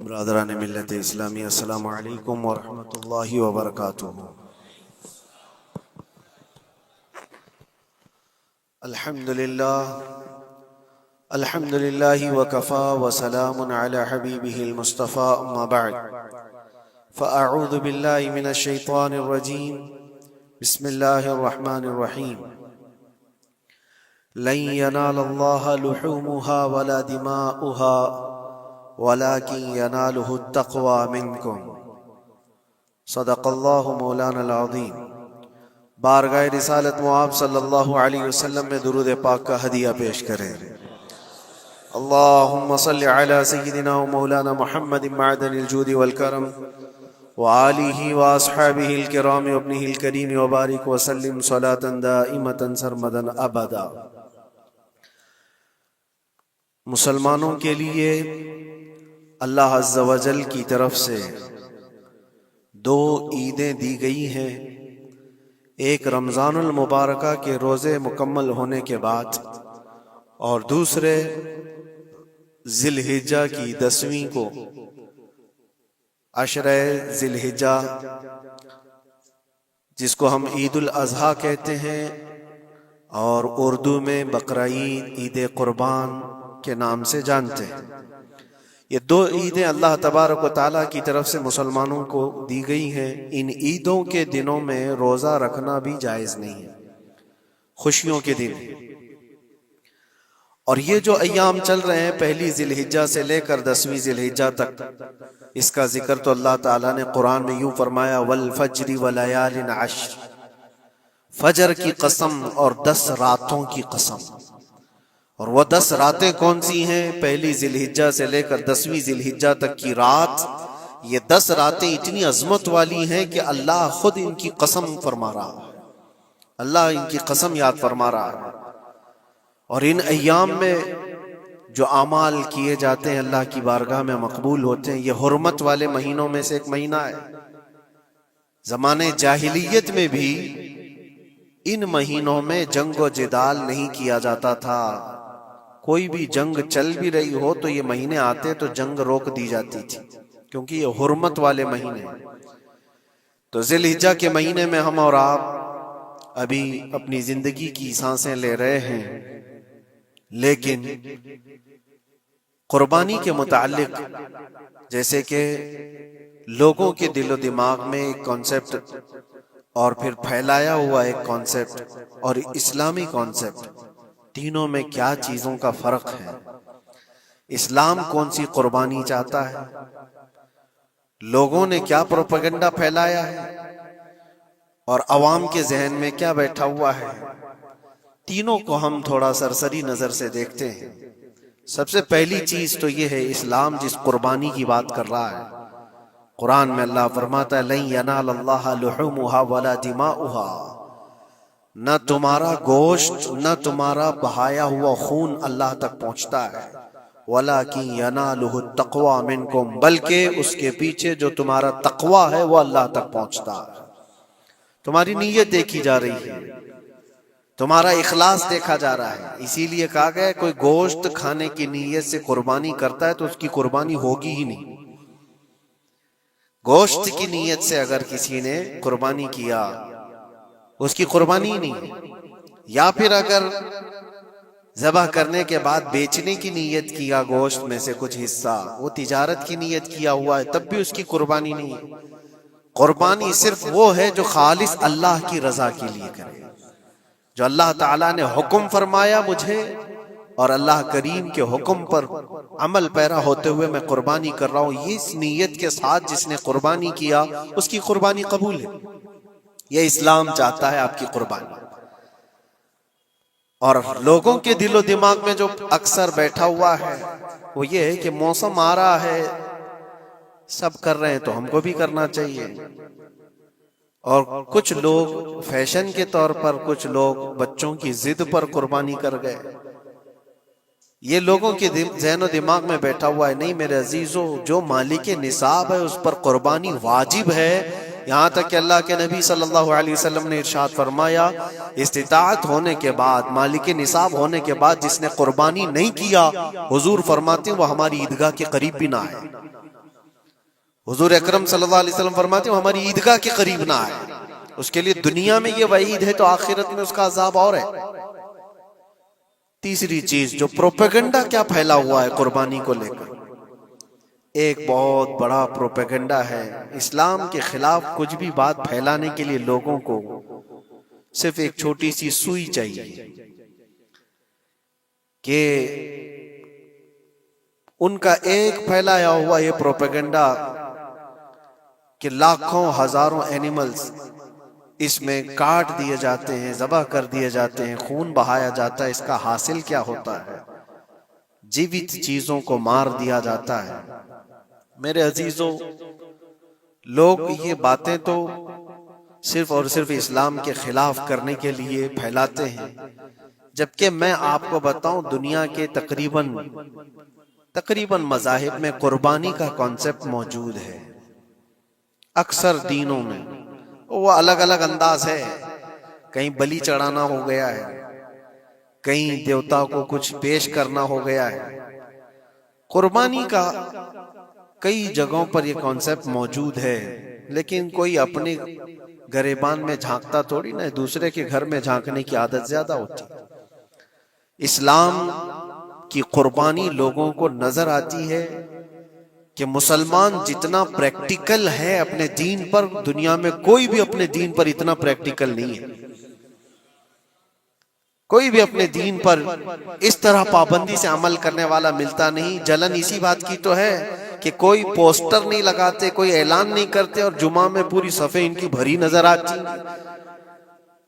برادران ملت اسلامی، السلام علیکم ورحمۃ اللہ وبرکاتہ۔ الحمد للہ وکفا وسلام علی حبیبہ المصطفى، اما بعد فاعوذ باللہ من الشیطان الرجیم، بسم اللہ الرحمن الرحیم۔ لن ینال اللہ لحومها ولا دماؤها ولكن يناله التقوى منكم، صدق اللہ مولانا العظیم۔ بارگاہ رسالت معاب صلی اللہ علیہ وسلم میں درود پاک کا ہدیہ پیش کریں۔ اللہم صل علی سیدنا و مولانا محمد معدن الجود والکرم وآلہ واصحابہ الکرام وابنہ الکریم وبارک وسلم صلاة دائمة سرمدا ابدا۔ مسلمانوں کے لیے اللہ عز و جل کی طرف سے دو عیدیں دی گئی ہیں، ایک رمضان المبارکہ کے روزے مکمل ہونے کے بعد اور دوسرے ذی الحجہ کی 10ویں کو، عشرہ ذی الحجہ جس کو ہم عید الاضحیٰ کہتے ہیں اور اردو میں بقرہ عید، عید قربان کے نام سے جانتے ہیں۔ یہ دو عیدیں اللہ تبارک و تعالیٰ کی طرف سے مسلمانوں کو دی گئی ہیں۔ ان عیدوں کے دنوں میں روزہ رکھنا بھی جائز نہیں ہے، خوشیوں کے دن۔ اور یہ جو ایام چل رہے ہیں پہلی ذی الحجہ سے لے کر 10ویں ذی الحجہ تک، اس کا ذکر تو اللہ تعالیٰ نے قرآن میں یوں فرمایا، والفجر ولیال عشر، فجر کی قسم اور 10 راتوں کی قسم۔ اور وہ 10 راتیں کون سی ہیں؟ پہلی ذی الحجہ سے لے کر 10ویں ذی الحجہ تک کی رات، یہ 10 راتیں اتنی عظمت والی ہیں کہ اللہ خود ان کی قسم فرما رہا ہے، اللہ ان کی قسم یاد فرما رہا ہے۔ اور ان ایام میں جو اعمال کیے جاتے ہیں اللہ کی بارگاہ میں مقبول ہوتے ہیں۔ یہ حرمت والے مہینوں میں سے ایک مہینہ ہے۔ زمانے جاہلیت میں بھی ان مہینوں میں جنگ و جدال نہیں کیا جاتا تھا۔ کوئی بھی جنگ چل بھی رہی ہو تو یہ مہینے آتے تو جنگ روک دی جاتی تھی، کیونکہ یہ حرمت والے مہینے ہیں۔ تو ذی الحجہ کے مہینے میں ہم اور آپ ابھی اپنی زندگی کی سانسیں لے رہے ہیں، لیکن قربانی کے متعلق جیسے کہ لوگوں کے دل و دماغ میں ایک کانسیپٹ اور پھر پھیلایا ہوا ایک کانسیپٹ اور اسلامی کانسیپٹ، تینوں میں کیا چیزوں کا فرق ہے؟ اسلام کون سی قربانی چاہتا ہے؟ لوگوں نے کیا پروپیگنڈا پھیلایا ہے؟ اور عوام کے ذہن میں کیا بیٹھا ہوا ہے؟ تینوں کو ہم تھوڑا سرسری نظر سے دیکھتے ہیں۔ سب سے پہلی چیز تو یہ ہے، اسلام جس قربانی کی بات کر رہا ہے، قرآن میں اللہ فرماتا ہے لن ینال اللہ لحومها ولا دماؤها، نہ تمہارا گوشت نہ تمہارا بہایا ہوا خون اللہ تک پہنچتا ہے، وَلَكِنْ يَنَالُهُ التَّقْوَى مِنْكُمْ، بلکہ اس کے پیچھے جو تمہارا تقوی ہے وہ اللہ تک پہنچتا ہے۔ تمہاری نیت دیکھی جا رہی ہے، تمہارا اخلاص دیکھا جا رہا ہے۔ اسی لیے کہا گیا کوئی گوشت کھانے کی نیت سے قربانی کرتا ہے تو اس کی قربانی ہوگی ہی نہیں۔ گوشت کی نیت سے اگر کسی نے قربانی کیا اس کی قربانی ہی نہیں، یا پھر اگر ذبح کرنے کے بعد بیچنے کی نیت کیا گوشت میں سے کچھ حصہ، وہ تجارت کی نیت کیا ہوا ہے، تب بھی اس کی قربانی نہیں ہے۔ قربانی صرف وہ ہے جو خالص اللہ کی رضا کے لیے کرے، جو اللہ تعالیٰ نے حکم فرمایا مجھے اور اللہ کریم کے حکم پر عمل پیرا ہوتے ہوئے میں قربانی کر رہا ہوں، یہ اس نیت کے ساتھ جس نے قربانی کیا اس کی قربانی قبول ہے۔ یہ اسلام چاہتا ہے آپ کی قربانی۔ اور لوگوں کے دل و دماغ میں جو اکثر بیٹھا ہوا ہے وہ یہ ہے کہ موسم آ رہا ہے، سب کر رہے ہیں تو ہم کو بھی کرنا چاہیے۔ اور کچھ لوگ فیشن کے طور پر، کچھ لوگ بچوں کی ضد پر قربانی کر گئے۔ یہ لوگوں کے ذہن و دماغ میں بیٹھا ہوا ہے۔ نہیں میرے عزیزو، جو مالک نصاب ہے اس پر قربانی واجب ہے، یہاں تک کہ اللہ کے نبی صلی اللہ علیہ وسلم نے ارشاد فرمایا استطاعت ہونے کے بعد، مالک نصاب ہونے کے بعد جس نے قربانی نہیں کیا، حضور فرماتے ہیں وہ ہماری عیدگاہ کے قریب بھی نہ آئے۔ حضور اکرم صلی اللہ علیہ وسلم فرماتے ہیں ہماری عیدگاہ کے قریب نہ آئے، اس کے لیے دنیا میں یہ وعید ہے تو آخرت میں اس کا عذاب اور ہے۔ تیسری چیز جو پروپیگنڈا کیا پھیلا ہوا ہے قربانی کو لے کر، ایک بہت بڑا پروپیگنڈا ہے اسلام کے خلاف۔ کچھ بھی بات پھیلانے کے لیے لوگوں کو صرف ایک چھوٹی سی سوئی چاہیے کہ ان کا ایک پھیلایا ہوا یہ پروپیگنڈا کہ لاکھوں ہزاروں اینیملز اس میں کاٹ دیے جاتے ہیں، ذبح کر دیے جاتے ہیں، خون بہایا جاتا ہے، اس کا حاصل کیا ہوتا ہے؟ جیوت چیزوں کو مار دیا جاتا ہے۔ میرے عزیزوں، لوگ یہ باتیں تو صرف اور صرف اسلام کے خلاف کرنے کے لیے پھیلاتے ہیں، جبکہ میں آپ کو بتاؤں دنیا کے تقریباً مذاہب میں قربانی کا کانسیپٹ موجود ہے۔ اکثر دینوں میں وہ الگ الگ انداز ہے، کہیں بلی چڑھانا ہو گیا ہے، کہیں دیوتا کو کچھ پیش کرنا ہو گیا ہے۔ قربانی کا کئی جگہوں پر یہ کانسیپٹ موجود ہے، لیکن کوئی اپنے گریبان میں جھانکتا تھوڑی نہ، دوسرے کے گھر میں جھانکنے کی عادت زیادہ ہوتی۔ اسلام کی قربانی لوگوں کو نظر آتی ہے کہ مسلمان جتنا پریکٹیکل ہے اپنے دین پر، دنیا میں کوئی بھی اپنے دین پر اتنا پریکٹیکل نہیں ہے۔ کوئی بھی اپنے دین پر اس طرح پابندی سے عمل کرنے والا ملتا نہیں۔ جلن اسی بات کی تو ہے کہ کوئی پوسٹر نہیں لگاتے، کوئی اعلان نہیں کرتے، اور جمعہ میں پوری صفیں ان کی بھری نظر آتی۔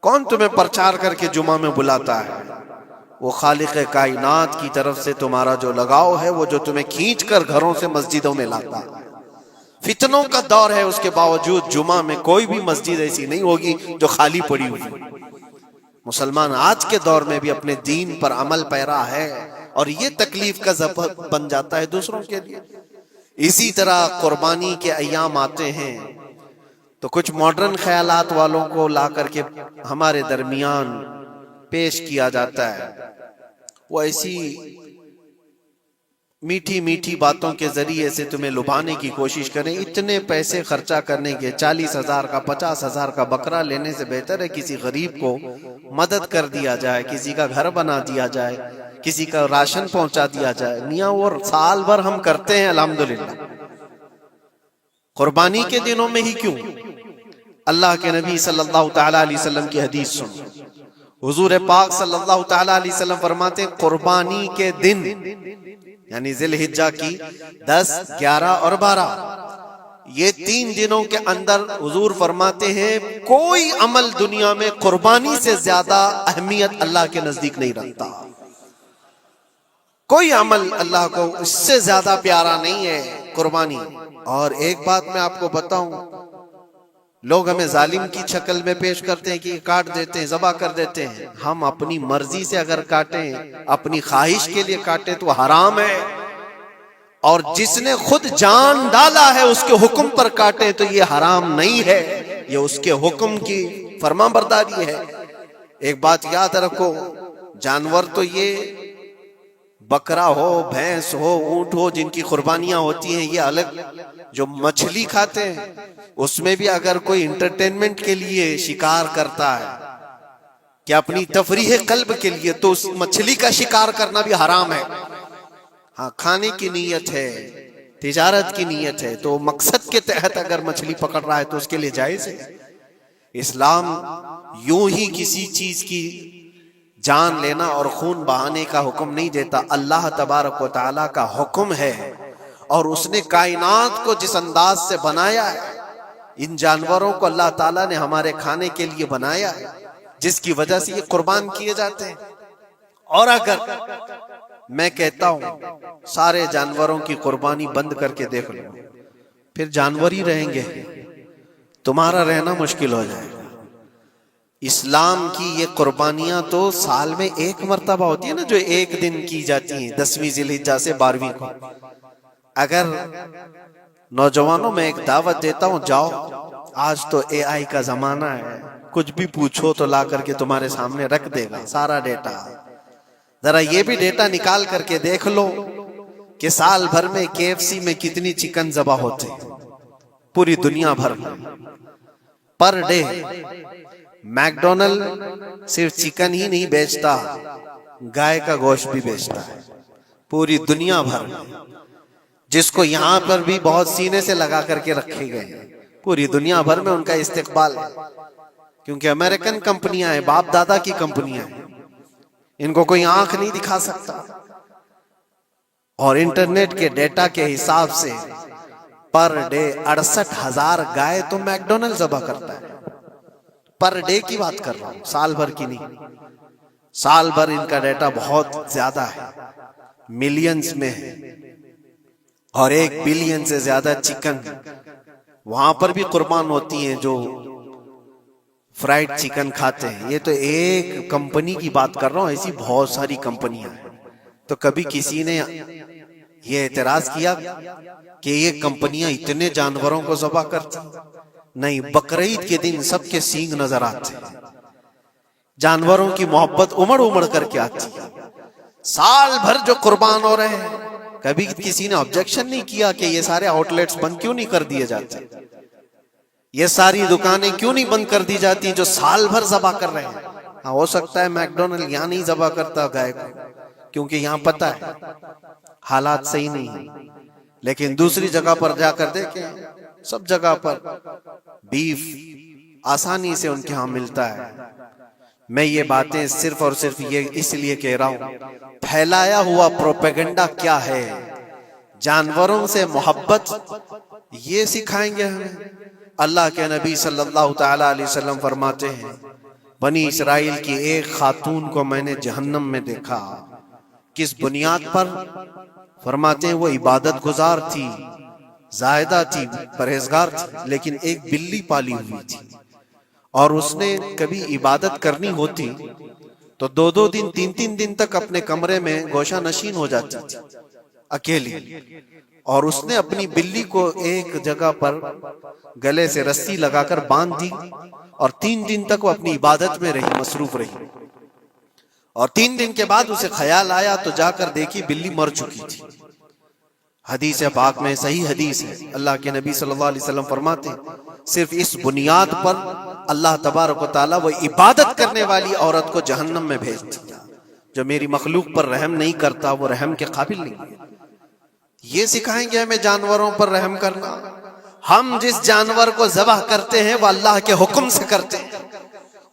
کون تمہیں پرچار کر کے جمعہ میں بلاتا ہے؟ وہ خالق کائنات کی طرف سے تمہارا جو لگاؤ ہے، وہ جو تمہیں کھینچ کر گھروں سے مسجدوں میں لاتا ہے۔ فتنوں کا دور ہے، اس کے باوجود جمعہ میں کوئی بھی مسجد ایسی نہیں ہوگی جو خالی پڑی ہوئی۔ مسلمان آج کے دور میں بھی اپنے دین پر عمل پیرا ہے، اور یہ تکلیف کا سبب بن جاتا ہے دوسروں کے لیے۔ اسی طرح قربانی کے ایام آتے ہیں تو کچھ ماڈرن خیالات والوں کو لا کر کے ہمارے درمیان پیش کیا جاتا ہے۔ وہ ایسی میٹھی میٹھی باتوں کے ذریعے سے تمہیں لبھانے کی کوشش کریں۔ اتنے پیسے خرچہ کرنے کے، 40,000 کا 50,000 کا بکرا لینے سے بہتر ہے کسی غریب کو مدد کر دیا جائے، کسی کا گھر بنا دیا جائے، کسی کا راشن پہنچا دیا جائے۔ میاں وہ سال بھر ہم کرتے ہیں الحمدللہ، قربانی کے دنوں میں ہی کیوں؟ اللہ کے نبی صلی اللہ تعالی علیہ وسلم کی حدیث سن۔ حضور پاک صلی اللہ تعالی علیہ وسلم فرماتے ہیں قربانی کے دن، یعنی ذی الحجہ کی 10، 11 اور 12، یہ 3 دنوں کے اندر حضور فرماتے ہیں کوئی عمل دنیا میں قربانی سے زیادہ اہمیت اللہ کے نزدیک نہیں رکھتا۔ کوئی عمل اللہ کو اس سے زیادہ پیارا نہیں ہے قربانی۔ اور ایک بات میں آپ کو بتاؤں، لوگ ہمیں ظالم کی شکل میں پیش کرتے ہیں کہ یہ کاٹ دیتے ہیں، ذبح کر دیتے ہیں۔ ہم اپنی مرضی سے اگر کاٹیں، اپنی خواہش کے لیے کاٹیں تو حرام ہے، اور جس نے خود جان ڈالا ہے اس کے حکم پر کاٹیں تو یہ حرام نہیں ہے، یہ اس کے حکم کی فرما برداری ہے۔ ایک بات یاد رکھو، جانور تو یہ بکرا ہو، بھینس ہو، اونٹ ہو، جن کی قربانیاں ہوتی ہیں یہ الگ۔ جو مچھلی کھاتے ہیں اس میں بھی اگر کوئی انٹرٹینمنٹ کے لیے شکار کرتا ہے کہ اپنی تفریح قلب کے لیے، تو اس مچھلی کا شکار کرنا بھی حرام ہے۔ ہاں، کھانے کی نیت ہے، تجارت کی نیت ہے، تو مقصد کے تحت اگر مچھلی پکڑ رہا ہے تو اس کے لیے جائز ہے۔ اسلام یوں ہی کسی چیز کی جان لینا اور خون بہانے کا حکم نہیں دیتا۔ اللہ تبارک و تعالی کا حکم ہے، اور اس نے کائنات کو جس انداز سے بنایا ہے، ان جانوروں کو اللہ تعالیٰ نے ہمارے کھانے کے لیے بنایا ہے، جس کی وجہ سے یہ قربان کیے جاتے ہیں۔ اور اگر میں کہتا ہوں سارے جانوروں کی قربانی بند کر کے دیکھ لو، پھر جانور ہی رہیں گے، تمہارا رہنا مشکل ہو جائے گا۔ اسلام کی یہ قربانیاں تو سال میں ایک مرتبہ ہوتی ہے نا، جو ایک دن کی جاتی ہیں، 10ویں ذی الحجہ سے 12ویں کو۔ اگر نوجوانوں میں ایک دعوت دیتا ہوں، جاؤ، آج تو AI کا زمانہ ہے، کچھ بھی پوچھو تو لا کر کے تمہارے سامنے رکھ دے گا سارا ڈیٹا۔ ذرا یہ بھی ڈیٹا نکال کر کے دیکھ لو کہ سال بھر میں KFC میں کتنی چکن ذبح ہوتے ہیں، پوری دنیا بھر میں پر ڈے میکڈونلڈ صرف چکن ہی نہیں بیچتا، گائے کا گوشت بھی بیچتا ہے پوری دنیا بھر میں، جس کو یہاں پر بھی بہت سینے سے لگا کر کے رکھے گئے ہیں۔ پوری دنیا بھر میں ان کا استقبال ہے، کیونکہ امریکن کمپنیاں ہیں، باپ دادا کی کمپنیاں ہیں، ان کو کوئی آنکھ نہیں دکھا سکتا۔ اور انٹرنیٹ کے ڈیٹا کے حساب سے پر ڈے 68,000 گائے تو میکڈونلڈ ذبح کرتا ہے۔ پر ڈے کی بات کر رہا ہوں، سال بھر کی نہیں۔ سال بھر ان کا ڈیٹا بہت زیادہ ہے، ملینز میں ہے، اور 1 بلین سے زیادہ چکن وہاں پر بھی قربان ہوتی ہیں جو فرائیڈ چکن کھاتے ہیں۔ یہ تو ایک کمپنی کی بات کر رہا ہوں، ایسی بہت ساری کمپنیاں ہیں۔ تو کبھی کسی نے یہ اعتراض کیا کہ یہ کمپنیاں اتنے جانوروں کو ذبح کرتی؟ نہیں، بقرعید کے دن سب کے سینگ نظر آتے ہیں، جانوروں کی محبت امڑ امڑ کر کے آتی ہے۔ سال بھر جو قربان ہو رہے ہیں، کبھی کسی نے آبجیکشن نہیں کیا کہ یہ سارے آؤٹ لیٹس بند کیوں نہیں کر دیے جاتے، یہ ساری دکانیں کیوں نہیں بند کر دی جاتی جو سال بھر ذبح کر رہے ہیں۔ ہاں، ہو سکتا ہے میکڈونلڈ یہاں نہیں ذبح کرتا گائے کو، کیونکہ یہاں پتہ ہے حالات صحیح نہیں ہیں، لیکن دوسری جگہ پر جا کر دیکھیں، سب جگہ پر بیف آسانی سے ان کے ہاں ملتا ہے۔ میں یہ باتیں صرف اور صرف یہ اس لیے کہہ رہا ہوں، پھیلایا ہوا پروپیگنڈا کیا ہے؟ جانوروں سے محبت یہ سکھائیں گے ہمیں؟ اللہ کے نبی صلی اللہ تعالی علیہ وسلم فرماتے ہیں، بنی اسرائیل کی ایک خاتون کو میں نے جہنم میں دیکھا۔ کس بنیاد پر؟ فرماتے ہیں وہ عبادت گزار تھی، زاہدہ تھی، پرہیزگار تھی، لیکن ایک بلی پالی ہوئی تھی، اور اس نے کبھی عبادت کرنی ہوتی تو 2 دن 3 دن تک اپنے کمرے میں گوشہ نشین ہو جاتی تھی اکیلی، اور اس نے اپنی بلی کو ایک جگہ پر گلے سے رسی لگا کر باندھ دی، اور 3 دن تک وہ اپنی عبادت میں رہی، مصروف رہی، اور 3 دن کے بعد اسے خیال آیا تو جا کر دیکھی بلی مر چکی تھی۔ حدیث پاک میں صحیح حدیث ہے، اللہ کے نبی صلی اللہ علیہ وسلم فرماتے ہیں صرف اس بنیاد پر اللہ تبارک و تعالیٰ وہ عبادت کرنے والی عورت کو جہنم میں بھیج دیا۔ جو میری مخلوق پر رحم نہیں کرتا وہ رحم کے قابل نہیں ہے۔ یہ سکھائیں گے ہمیں جانوروں پر رحم کرنا؟ ہم جس جانور کو ذبح کرتے ہیں وہ اللہ کے حکم سے کرتے ہیں،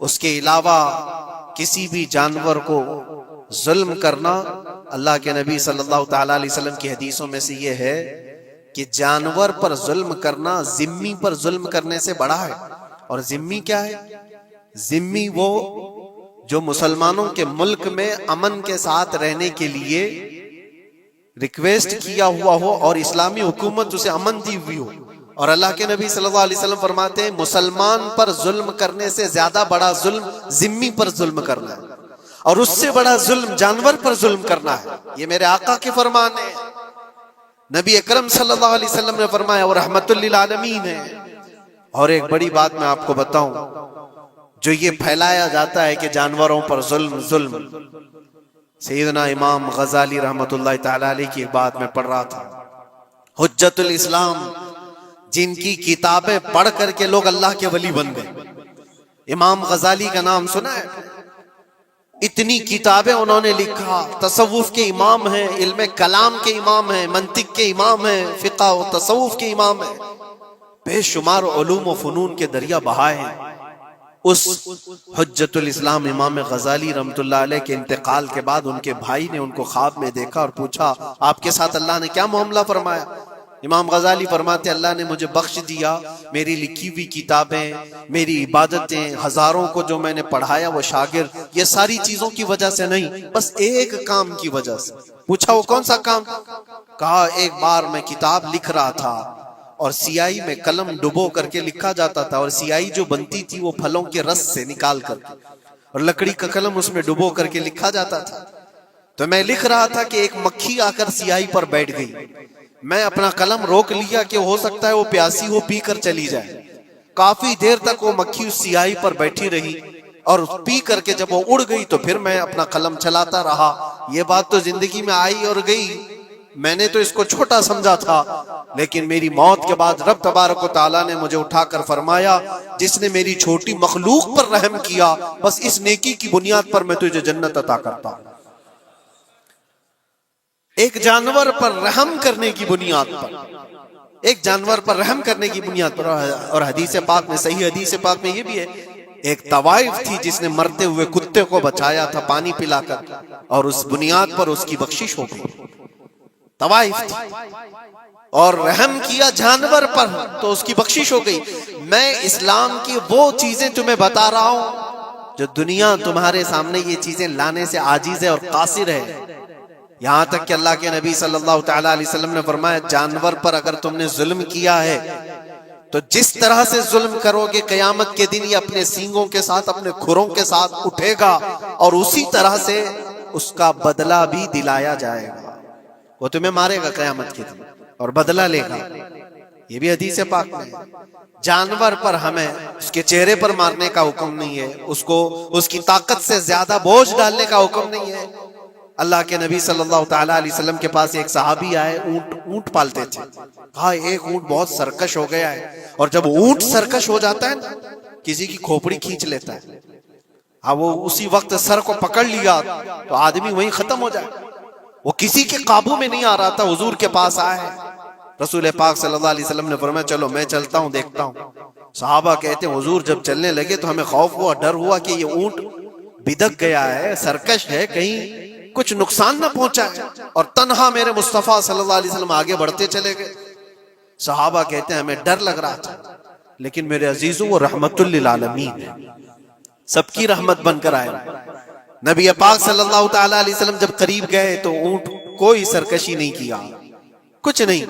اس کے علاوہ کسی بھی جانور کو ظلم کرنا، اللہ کے نبی صلی اللہ تعالیٰ علیہ وسلم کی حدیثوں میں سے یہ ہے کہ جانور پر ظلم کرنا ذمی پر ظلم کرنے سے بڑا ہے۔ اور ذمی کیا ہے؟ ذمی وہ جو مسلمانوں کے ملک میں امن کے ساتھ رہنے کے لیے ریکویسٹ کیا ہوا ہو اور اسلامی حکومت اسے امن دی ہوئی ہو، اور اللہ کے نبی صلی اللہ علیہ وسلم فرماتے ہیں مسلمان پر ظلم کرنے سے زیادہ بڑا ظلم ذمی پر ظلم کرنا ہے، اور اس سے بڑا ظلم جانور پر ظلم کرنا ہے۔ یہ میرے آقا کے فرمان ہے، نبی اکرم صلی اللہ علیہ وسلم نے فرمایا، وہ رحمت للعالمین ہے۔ اور ایک بڑی بات میں آپ کو بتاؤں، جو یہ پھیلایا جاتا ہے کہ جانوروں پر ظلم، سیدنا امام غزالی رحمت اللہ تعالی علیہ کی ایک بات میں پڑھ رہا تھا، حجت الاسلام، جن کی کتابیں پڑھ کر کے لوگ اللہ کے ولی بن گئے۔ امام غزالی کا نام سنا ہے؟ اتنی کتابیں انہوں نے لکھا، تصوف کے امام ہیں، علم کلام کے امام ہیں، منطق کے امام ہیں، فقہ و تصوف کے امام ہیں، بے شمار علوم و فنون کے دریا بہائے ہیں۔ اس حجت الاسلام امام غزالی رحمت اللہ علیہ کے انتقال کے بعد ان کے بھائی نے ان کو خواب میں دیکھا اور پوچھا آپ کے ساتھ اللہ نے کیا معاملہ فرمایا؟ امام غزالی فرماتے اللہ نے مجھے بخش دیا، میری لکھی ہوئی کتابیں، میری عبادتیں، ہزاروں کو جو میں نے پڑھایا وہ شاگرد، یہ ساری چیزوں کی وجہ سے نہیں، بس ایک کام کی وجہ سے۔ پوچھا وہ کون سا کام؟ کہا ایک بار میں کتاب لکھ رہا تھا اور سیاہی میں قلم ڈبو کر کے لکھا جاتا تھا، اور سیاہی جو بنتی تھی وہ پھلوں کے رس سے نکال کر کے، اور لکڑی کا قلم اس میں ڈبو کر کے لکھا جاتا تھا۔ تو میں لکھ رہا تھا کہ ایک مکھی آ کر سیاہی پر بیٹھ گئی، میں اپنا قلم روک لیا کہ ہو سکتا ہے وہ پیاسی ہو، پی کر چلی جائے۔ کافی دیر تک وہ مکھی اس سیاہی پر بیٹھی رہی، اور پی کر کے جب وہ اڑ گئی تو پھر میں اپنا قلم چلاتا رہا۔ یہ بات تو زندگی میں آئی اور گئی، میں نے تو اس کو چھوٹا سمجھا تھا، لیکن میری موت کے بعد رب تبارک و تعالیٰ نے مجھے اٹھا کر فرمایا جس نے میری چھوٹی مخلوق پر رحم کیا بس اس نیکی کی بنیاد پر میں تجھے جنت عطا کرتا ہوں۔ ایک جانور پر رحم کرنے کی بنیاد پر، ایک جانور پر رحم کرنے کی بنیاد پر، اور حدیث پاک میں، صحیح حدیث پاک میں یہ بھی ہے، ایک طوائف تھی جس نے مرتے ہوئے کتے کو بچایا تھا پانی پلا کر، اور اس بنیاد پر اس کی بخشش ہو گئی۔ طوائف تھی اور رحم کیا جانور پر تو اس کی بخشش ہو گئی۔ میں اسلام کی وہ چیزیں تمہیں بتا رہا ہوں جو دنیا تمہارے سامنے یہ چیزیں لانے سے عاجز ہے اور قاصر ہے، یہاں تک کہ اللہ کے نبی صلی اللہ تعالیٰ علیہ وسلم نے فرمایا جانور پر اگر تم نے ظلم کیا ہے تو جس طرح سے ظلم کرو گے قیامت کے دن یہ اپنے سینگوں کے ساتھ، اپنے کھروں کے ساتھ اٹھے گا اور اسی طرح سے اس کا بدلہ بھی دلایا جائے گا۔ وہ تمہیں مارے گا قیامت کے دن اور بدلہ لے گا۔ یہ بھی حدیث پاک میں ہے۔ جانور پر ہمیں اس کے چہرے پر مارنے کا حکم نہیں ہے، اس کو اس کی طاقت سے زیادہ بوجھ ڈالنے کا حکم نہیں ہے۔ اللہ کے نبی صلی اللہ تعالیٰ علیہ وسلم کے پاس ایک صحابی آئے، اونٹ پالتے تھے، کہا ایک اونٹ بہت سرکش ہو گیا ہے، اور جب اونٹ سرکش ہو جاتا ہے نا کسی کی کھوپڑی کھینچ لیتا ہے، ہاں وہ اسی وقت سر کو پکڑ لیا تو آدمی وہیں ختم ہو جائے۔ وہ کسی کے قابو میں نہیں آ رہا تھا، حضور کے پاس آئے، رسول پاک صلی اللہ علیہ وسلم نے فرمایا چلو میں چلتا ہوں دیکھتا ہوں۔ صحابہ کہتے ہیں حضور جب چلنے لگے تو ہمیں خوف ہوا، ڈر ہوا کہ یہ اونٹ بدک گیا ہے، سرکش ہے، کہیں کچھ نقصان نہ پہنچا ہے، اور تنہا میرے مصطفیٰ صلی اللہ علیہ وسلم آگے بڑھتے چلے گئے۔ صحابہ کہتے ہیں ہمیں ڈر لگ رہا تھا، لیکن میرے عزیزوں وہ رحمت للعالمین ہے، سب کی رحمت بن کر آئے۔ نبی پاک صلی اللہ تعالیٰ علیہ وسلم جب قریب گئے تو اونٹ کوئی سرکشی نہیں کیا، کچھ نہیں۔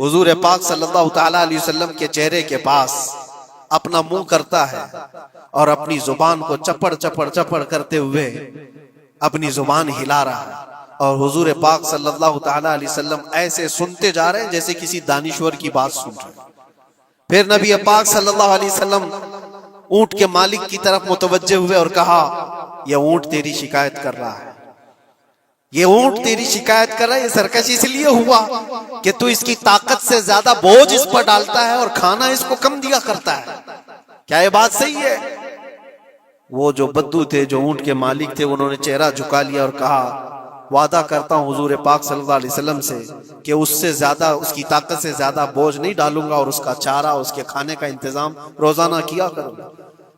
حضور پاک صلی اللہ تعالیٰ علیہ وسلم کے چہرے کے پاس اپنا منہ کرتا ہے اور اپنی زبان کو چپڑ چپڑ چپڑ کرتے ہوئے اپنی زبان ہلا رہا ہے، اور حضور پاک صلی اللہ تعالیٰ علیہ وسلم ایسے سنتے جا رہے ہیں جیسے کسی دانشور کی بات سن رہے ہیں۔ پھر نبی پاک صلی اللہ علیہ وسلم اونٹ کے مالک کی طرف متوجہ ہوئے اور کہا یہ اونٹ تیری شکایت کر رہا ہے، یہ اونٹ تیری شکایت کر رہا ہے، یہ سرکش اس لیے ہوا کہ تو اس کی طاقت سے زیادہ بوجھ اس پر ڈالتا ہے اور کھانا اس کو کم دیا کرتا ہے۔ کیا یہ بات صحیح ہے؟ وہ جو بدو تھے، جو اونٹ کے مالک تھے، انہوں نے چہرہ جھکا لیا اور کہا وعدہ کرتا ہوں حضور پاک صلی اللہ علیہ وسلم سے کہ اس سے زیادہ، اس کی طاقت سے زیادہ بوجھ نہیں ڈالوں گا، اور اس کا چارہ، اس کے کھانے کا انتظام روزانہ کیا کروں گا۔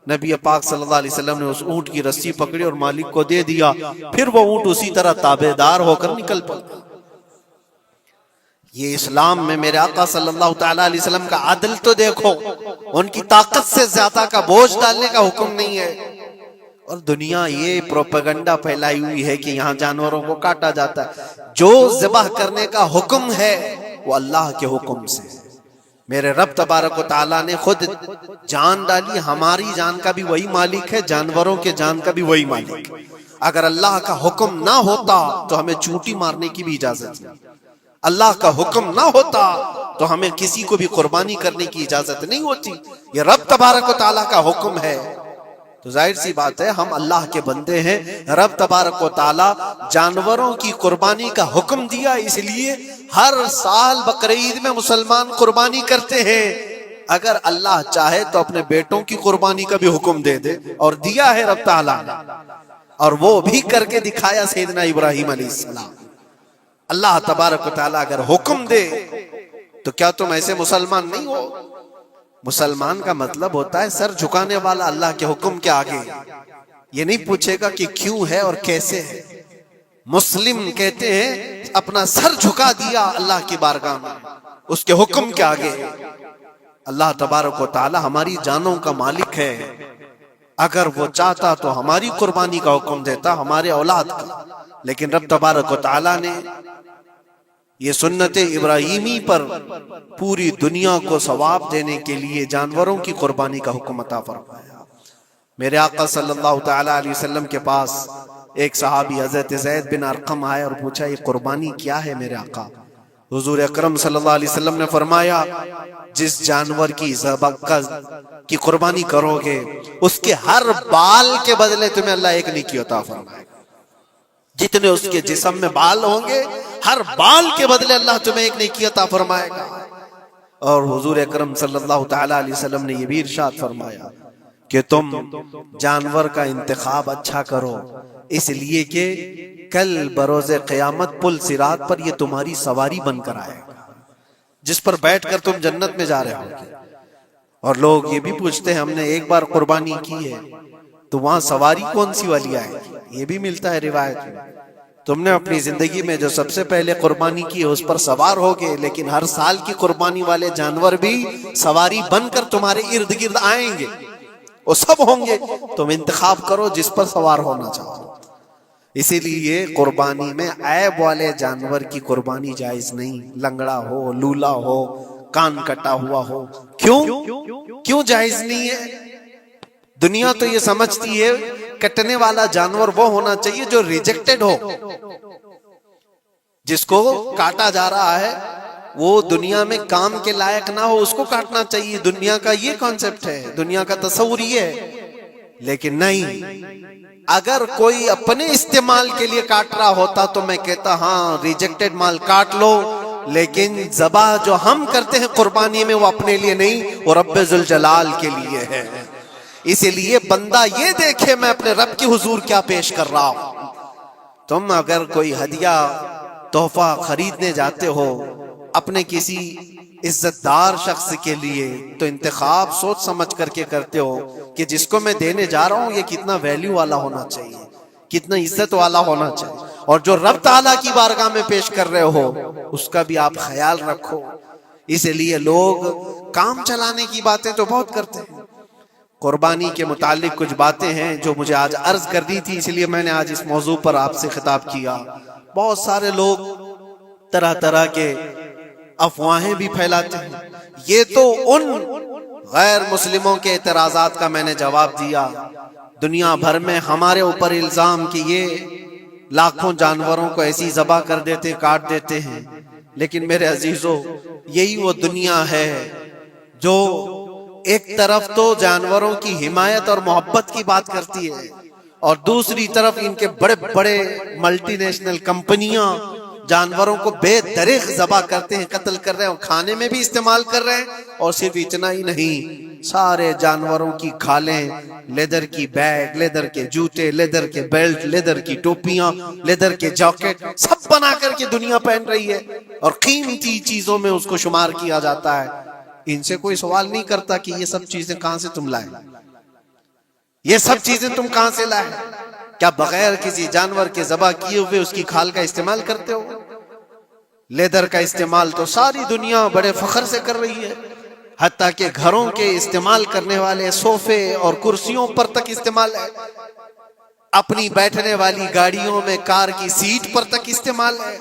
نبی پاک صلی اللہ علیہ وسلم نے اس اونٹ کی رسی پکڑی اور مالک کو دے دیا، پھر وہ اونٹ اسی طرح تابعدار ہو کر نکل پڑا۔ یہ اسلام میں میرے آقا صلی اللہ تعالیٰ علیہ وسلم کا عدل تو دیکھو، ان کی طاقت سے زیادہ کا بوجھ ڈالنے کا حکم نہیں ہے۔ اور دنیا یہ پروپیگنڈا پھیلائی ہوئی ہے کہ یہاں جانوروں کو کاٹا جاتا ہے، جو ذبح کرنے کا حکم ہے وہ اللہ کے حکم سے ہے۔ میرے رب تبارک و تعالیٰ نے خود جان ڈالی، ہماری جان کا بھی وہی مالک ہے، جانوروں کے جان کا بھی وہی مالک ہے۔ اگر اللہ کا حکم نہ ہوتا تو ہمیں چونٹی مارنے کی بھی اجازت نہیں، اللہ کا حکم نہ ہوتا تو ہمیں کسی کو بھی قربانی کرنے کی اجازت نہیں ہوتی۔ یہ رب تبارک و تعالیٰ کا حکم ہے، تو ظاہر سی بات ہے ہم اللہ کے بندے ہیں۔ رب تبارک و تعالیٰ جانوروں کی قربانی کا حکم دیا، اس لیے ہر سال بقرعید میں مسلمان قربانی کرتے ہیں۔ اگر اللہ چاہے تو اپنے بیٹوں کی قربانی کا بھی حکم دے دے، اور دیا ہے رب تعالیٰ نے، اور وہ بھی کر کے دکھایا سیدنا ابراہیم علیہ السلام۔ اللہ تبارک و تعالیٰ اگر حکم دے تو کیا تم ایسے مسلمان نہیں ہو؟ مسلمان کا مطلب ہوتا ہے سر جھکانے والا اللہ کے حکم کے آگے، یہ نہیں پوچھے گا کہ کیوں ہے اور کیسے ہے۔ مسلم کہتے ہیں اپنا سر جھکا دیا اللہ کی بارگاہ میں، اس کے حکم کے آگے۔ اللہ تبارک و تعالی ہماری جانوں کا مالک ہے، اگر وہ چاہتا تو ہماری قربانی کا حکم دیتا، ہمارے اولاد کا، لیکن رب تبارک و تعالی نے یہ سنت ابراہیمی پر پوری دنیا کو ثواب دینے کے لیے جانوروں کی قربانی کا حکم عطا فرمایا۔ میرے آقا صلی اللہ تعالی علیہ وسلم کے پاس ایک صحابی حضرت زید بن ارقم آئے اور پوچھا یہ قربانی کیا ہے میرے آقا؟ حضور اکرم صلی اللہ علیہ وسلم نے فرمایا جس جانور کی ذبح کی قربانی کرو گے اس کے ہر بال کے بدلے تمہیں اللہ ایک نیکی عطا فرمائے گا۔ جتنے اس کے جسم میں بال ہوں گے ہر بال کے بدلے اللہ تمہیں ایک نیکی عطا فرمائے گا۔ اور حضور اکرم صلی اللہ تعالی علیہ وسلم نے یہ بھی ارشاد فرمایا کہ تم جانور کا انتخاب اچھا کرو، اس لیے کہ کل بروز قیامت پل صراط پر یہ تمہاری سواری بن کر آئے گا، جس پر بیٹھ کر تم جنت میں جا رہے ہو۔ اور لوگ یہ بھی پوچھتے ہیں ہم نے ایک بار قربانی کی ہے تو وہاں سواری کون سی والی آئے گی؟ یہ بھی ملتا ہے روایت میں، تم نے اپنی زندگی میں جو سب سے پہلے قربانی کی ہے اس پر سوار ہوگے، لیکن ہر سال کی قربانی والے جانور بھی سواری بن کر تمہارے ارد گرد آئیں گے، وہ سب ہوں گے، تم انتخاب کرو جس پر سوار ہونا چاہو۔ اسی لیے قربانی میں عیب والے جانور کی قربانی جائز نہیں، لنگڑا ہو، لولا ہو، کان کٹا ہوا ہو۔ کیوں جائز نہیں ہے؟ دنیا تو یہ سمجھتی ہے کٹنے والا جانور وہ ہونا چاہیے جو ریجیکٹڈ ہو، جس کو کاٹا جا رہا ہے وہ دنیا میں کام کے لائق نہ ہو، اس کو کاٹنا چاہیے۔ دنیا کا یہ کانسیپٹ ہے، دنیا کا تصور یہ ہے، لیکن نہیں، اگر کوئی اپنے استعمال کے لیے کاٹ رہا ہوتا تو میں کہتا ہاں ریجیکٹڈ مال کاٹ لو، لیکن ذبح جو ہم کرتے ہیں قربانی میں وہ اپنے لیے نہیں، وہ رب ذوالجلال کے لیے ہے۔ اسی لیے بندہ یہ دیکھے میں اپنے رب کی حضور کیا پیش کر رہا ہوں۔ تم اگر کوئی ہدیہ تحفہ خریدنے جاتے ہو اپنے کسی عزت دار شخص کے لیے تو انتخاب سوچ سمجھ کر کے کرتے ہو کہ جس کو میں دینے جا رہا ہوں یہ کتنا ویلیو والا ہونا چاہیے، کتنا عزت والا ہونا چاہیے، اور جو رب تعالیٰ کی بارگاہ میں پیش کر رہے ہو اس کا بھی آپ خیال رکھو۔ اس لیے لوگ کام چلانے کی باتیں تو بہت کرتے ہیں، قربانی کے متعلق کچھ باتیں ہیں جو مجھے آج عرض کرنی تھی، اس لیے میں نے آج اس موضوع پر آپ سے خطاب کیا۔ بہت سارے لوگ طرح طرح کے افواہیں بھی پھیلاتے ہیں، یہ تو ان غیر مسلموں کے اعتراضات کا میں نے جواب دیا۔ دنیا بھر میں ہمارے اوپر الزام کہ یہ لاکھوں جانوروں کو ایسی ذبح کر دیتے، کاٹ دیتے ہیں، لیکن میرے عزیزو یہی وہ دنیا ہے جو ایک طرف تو جانوروں کی حمایت اور محبت کی بات کرتی ہے اور دوسری طرف ان کے بڑے بڑے ملٹی نیشنل کمپنیاں جانوروں کو بے دریغ ذبح کرتے ہیں، قتل کر رہے ہیں اور کھانے میں بھی استعمال کر رہے ہیں۔ اور صرف اتنا ہی نہیں، سارے جانوروں کی کھالیں، لیدر کی بیگ، لیدر کے جوتے، لیدر کے بیلٹ، لیدر کی ٹوپیاں، لیدر کے جاکٹ سب بنا کر کے دنیا پہن رہی ہے اور قیمتی چیزوں میں اس کو شمار کیا جاتا ہے۔ ان سے کوئی سوال نہیں کرتا کہ یہ سب چیزیں کہاں سے تم لائے، یہ سب چیزیں تم کہاں سے لائے؟ کیا بغیر کسی جانور کے ذبح کیے ہوئے اس کی کھال کا استعمال کرتے ہو؟ لیدر کا استعمال تو ساری دنیا بڑے فخر سے کر رہی ہے، حتیٰ کہ گھروں کے استعمال کرنے والے صوفے اور کرسیوں پر تک استعمال ہے، اپنی بیٹھنے والی گاڑیوں میں کار کی سیٹ پر تک استعمال ہے۔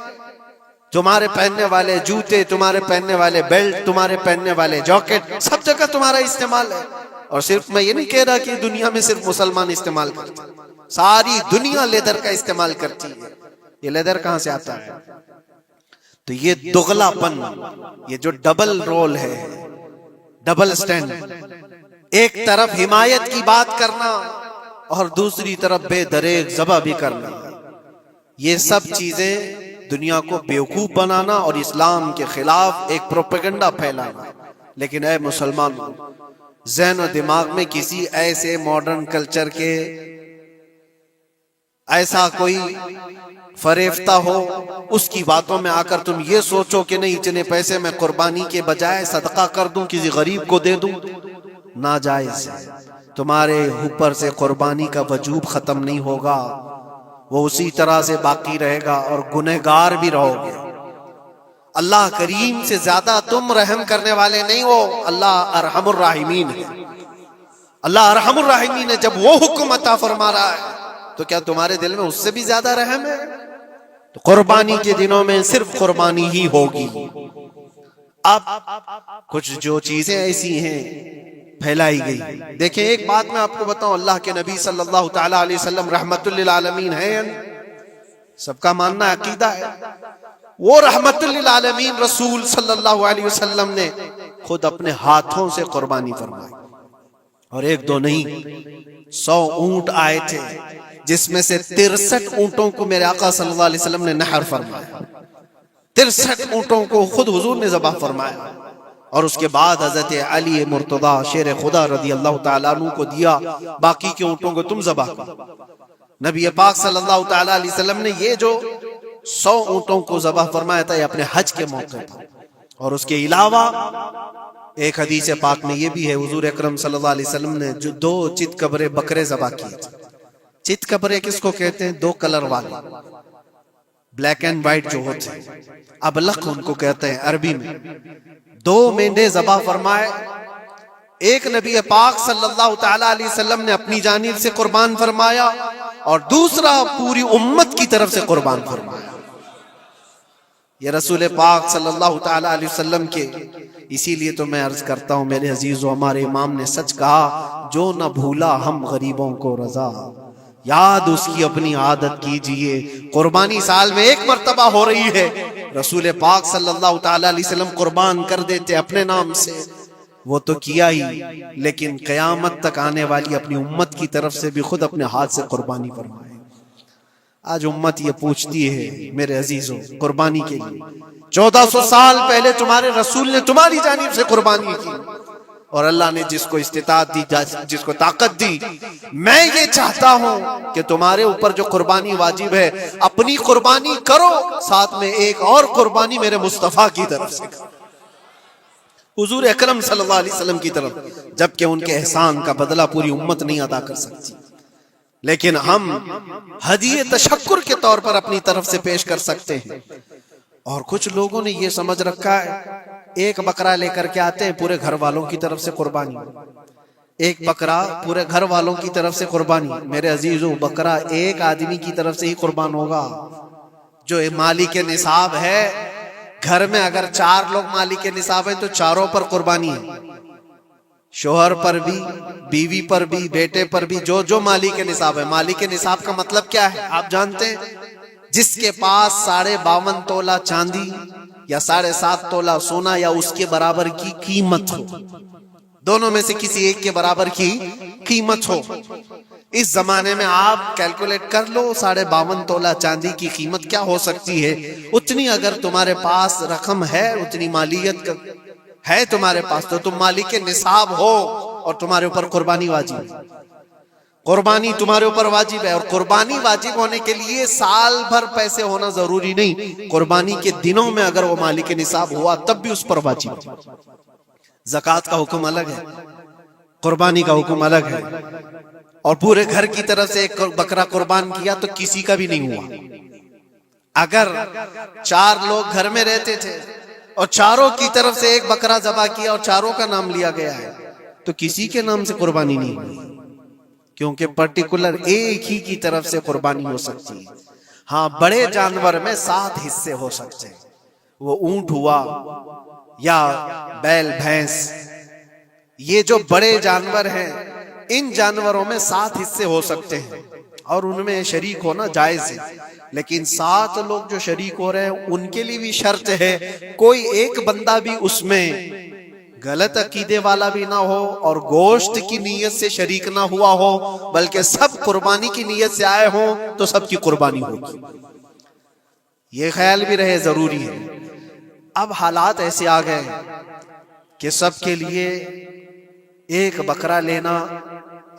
تمہارے پہننے والے جوتے، تمہارے پہننے والے بیلٹ، تمہارے پہننے والے جاکٹ سب جگہ تمہارا استعمال ہے۔ اور صرف میں یہ نہیں کہہ رہا کہ دنیا میں صرف مسلمان استعمال کرتے ہیں، ساری دنیا لیدر کا استعمال کرتی ہے۔ یہ لیدر کہاں سے آتا ہے؟ تو یہ دغلا پن، یہ جو ڈبل رول ہے، ڈبل سٹینڈ، ایک طرف حمایت کی بات کرنا اور دوسری طرف بے دریغ ذبح بھی کرنا، یہ سب چیزیں دنیا کو بیوقوف بنانا اور اسلام کے خلاف ایک پروپیگنڈا پھیلانا۔ لیکن اے مسلمانوں، ذہن و دماغ میں کسی ایسے ماڈرن کلچر کے ایسا کوئی فریفتہ ہو، اس کی باتوں میں آ کر تم یہ سوچو کہ نہیں اتنے پیسے میں قربانی کے بجائے صدقہ کر دوں، کسی غریب کو دے دوں، ناجائز ہے۔ تمہارے اوپر سے قربانی کا وجوب ختم نہیں ہوگا، وہ اسی طرح سے باقی رہے گا اور گنہگار بھی رہو گے۔ اللہ کریم سے زیادہ تم رحم کرنے والے نہیں ہو، اللہ ارحم الراحمین ہے۔ اللہ ارحم الراحمین ہے، جب وہ حکم عطا فرما رہا ہے تو کیا تمہارے دل میں اس سے بھی زیادہ رحم ہے؟ تو قربانی کے دنوں میں صرف قربانی ہی ہوگی۔ اب کچھ جو چیزیں ایسی ہیں پھیلائی گئی، دیکھیں ایک بات میں آپ کو بتاؤں، اللہ کے نبی صلی اللہ تعالی علیہ وسلم رحمت للعالمین ہیں، سب کا ماننا عقیدہ ہے، وہ رحمت للعالمین رسول صلی اللہ علیہ وسلم نے خود اپنے ہاتھوں سے قربانی فرمائی، اور ایک دو نہیں، 100 اونٹ آئے تھے، جس میں سے 63 اونٹوں کو میرے آقا صلی اللہ علیہ وسلم نے نحر فرمایا، 63 اونٹوں کو خود حضور نے ذبح فرمایا، اور اس کے بعد حضرت علی مرتضیٰ شیر خدا رضی اللہ تعالیٰ عنہ کو دیا، باقی کے اونٹوں کو تم ذبح کرو۔ نبی پاک صلی اللہ تعالیٰ علیہ وسلم نے یہ جو 100 اونٹوں کو ذبح فرمایا تھا یہ اپنے حج کے موقع پر، اور اس کے علاوہ ایک حدیث پاک میں یہ بھی ہے، حضور اکرم صلی اللہ علیہ وسلم نے جو 2 چت کبرے بکرے ذبح کیے تھے۔ چت کبرے کس کو کہتے ہیں؟ 2 کلر والے، بلیک اینڈ وائٹ جو ہوتے ہیں، ابلق ان کو کہتے ہیں عربی میں۔ 2 مینڈے ذبح فرمائے، ایک نبی پاک صلی اللہ تعالی علیہ وسلم نے اپنی جانب سے قربان فرمایا، اور دوسرا پوری امت کی طرف سے قربان فرمایا۔ یہ رسول پاک صلی اللہ تعالی علیہ وسلم کے، اسی لیے تو میں عرض کرتا ہوں میرے عزیزو، ہمارے امام نے سچ کہا، جو نہ بھولا ہم غریبوں کو رضا، یاد اس کی اپنی عادت کیجئے۔ قربانی سال میں 1 مرتبہ ہو رہی ہے، رسول پاک صلی اللہ تعالی علیہ وسلم قربان کر دیتے اپنے نام سے، وہ تو کیا ہی، لیکن قیامت تک آنے والی اپنی امت کی طرف سے بھی خود اپنے ہاتھ سے قربانی فرمائے۔ آج امت یہ پوچھتی ہے میرے عزیزوں، قربانی کے لیے 1400 سال پہلے تمہارے رسول نے تمہاری جانب سے قربانی کی، اور اللہ نے جس کو استطاعت دی، جس کو طاقت دی، میں یہ چاہتا ہوں کہ تمہارے اوپر جو قربانی واجب ہے اپنی قربانی کرو، ساتھ میں ایک اور قربانی میرے مصطفیٰ کی طرف سے کرو، حضور اکرم صلی اللہ علیہ وسلم کی طرف، جبکہ ان کے احسان کا بدلہ پوری امت نہیں ادا کر سکتی، لیکن ہم ہدیہ تشکر کے طور پر اپنی طرف سے پیش کر سکتے ہیں۔ اور کچھ لوگوں نے یہ سمجھ رکھا ہے، ایک بکرا لے کر کے آتے ہیں پورے گھر والوں کی طرف سے قربانی، ایک بکرا پورے گھر والوں کی طرف سے قربانی۔ میرے عزیزو، بکرا ایک آدمی کی طرف سے ہی قربان ہوگا جو مالک نصاب ہے۔ گھر میں اگر 4 لوگ مالک نصاب ہیں تو چاروں پر قربانی ہے، شوہر پر بھی، بیوی پر بھی، بیٹے پر بھی، جو مالک نصاب ہے۔ مالک نصاب کا مطلب کیا ہے آپ جانتے ہیں؟ جس کے پاس 52.5 تولہ چاندی یا 7.5 تولہ سونا یا اس کے برابر کی قیمت ہو، دونوں میں سے کسی ایک کے برابر کی قیمت ہو۔ اس زمانے میں آپ کیلکولیٹ کر لو 52.5 تولہ چاندی کی قیمت کیا ہو سکتی ہے۔ اتنی اگر تمہارے پاس رقم ہے، اتنی مالیت ہے تمہارے پاس، تو تم مالک نصاب ہو اور تمہارے اوپر قربانی واجب ہے۔ قربانی تمہارے اوپر واجب ہے، اور قربانی واجب ہونے کے لیے سال بھر پیسے ہونا ضروری نہیں، قربانی کے دنوں میں اگر وہ مالک نصاب ہوا تب بھی اس پر واجب ہے۔ زکوٰۃ کا حکم الگ ہے، قربانی کا حکم الگ ہے، اور پورے گھر کی طرف سے ایک بکرا قربان کیا تو کسی کا بھی نہیں ہوا۔ اگر 4 لوگ گھر میں رہتے تھے اور چاروں کی طرف سے ایک بکرا ذبح کیا اور چاروں کا نام لیا گیا ہے تو کسی کے نام سے قربانی نہیں ہوئی، کیونکہ پرٹیکولر ایک ہی کی طرف سے قربانی ہو سکتی ہے۔ ہاں، بڑے جانور میں 7 حصے ہو سکتے ہیں، وہ اونٹ ہوا یا بیل بھینس، یہ جو بڑے جانور ہیں ان جانوروں میں 7 حصے ہو سکتے ہیں، اور ان میں شریک ہونا جائز ہے۔ لیکن 7 لوگ جو شریک ہو رہے ہیں ان کے لیے بھی شرط ہے، کوئی ایک بندہ بھی اس میں غلط عقیدے والا بھی نہ ہو اور گوشت کی نیت سے شریک نہ ہوا ہو، بلکہ سب قربانی کی نیت سے آئے ہوں تو سب کی قربانی ہوگی۔ یہ خیال بھی رہے، ضروری ہے۔ اب حالات ایسے آ گئے کہ سب کے لیے ایک بکرا لینا